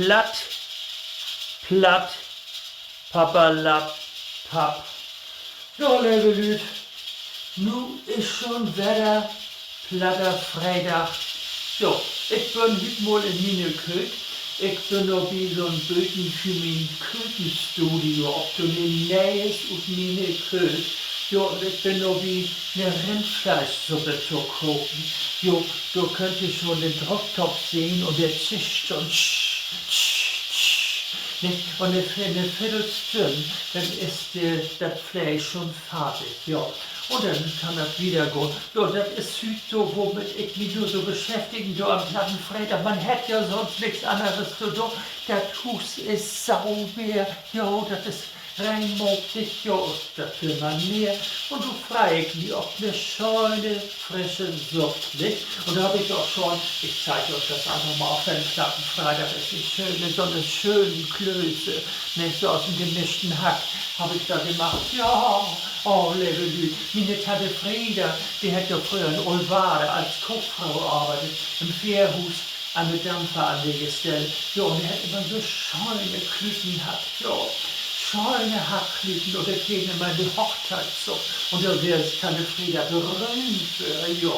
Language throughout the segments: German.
platt, platt, papperlapp, papp. Ja, liebe Lüd, nu ist schon wieder platter Freitag. Ja, ich bin heute mal in meine Küche. Ich bin noch wie so ein Böten für mein Küchenstudio, ob du mir Nähes und meine Küche. Ja, und ich bin noch wie eine Rindfleischsuppe zu kochen. Ja, du könntest schon den Drucktopf sehen und der zischt schon. Nicht? Und eine Viertelstunde, dann ist das Fleisch schon fertig. Ja. Und dann kann das wieder gehen. Ja, das ist heute so, womit ich mich nur so beschäftigen, so am Plattenfreitag. Man hätte ja sonst nichts anderes zu tun. Das Hus ist sauber, ja, das ist reinmutig, ja, das will man mehr. Und du fragst mich, ob eine schöne, frische Suppe liegt. Und da habe ich auch schon, ich zeige euch das einfach mal auf den Plattenfreitag, ist die schöne, so eine schöne Klöße, nicht so aus dem gemischten Hack, habe ich da gemacht. Ja, oh, liebe Lüd, meine Tante Frieda, die hat ja früher in Olvade als Kochfrau gearbeitet, im Fährhus an der Dampferanlegestelle. Ja, und die hat immer so schöne Klüten gehabt, ja. Schöne Hackklüten oder kriegen immer die Hochzeitssuppe. Und da wäre es Tante Frieda berühmt für, ja.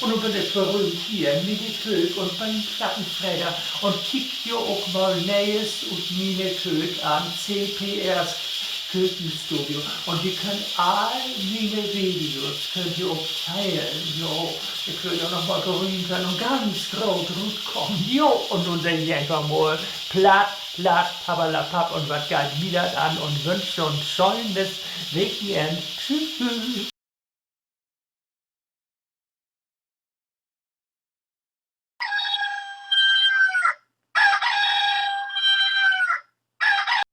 Und nun bin ich berühmt hier in meine Küche und beim Plattenfreiter und kickt ja auch mal Nähes und meine Küche an, CPRs Küchenstudio. Und ihr könnt all meine Videos könnt ihr auch teilen. Jo, ihr könnt ja noch mal berühmt werden und ganz groß kommen. Jo, und nun denke ich einfach mal platt, platt, pappalapapp und was geht wieder an und wünsche schon schönes Weekend. Tschüss.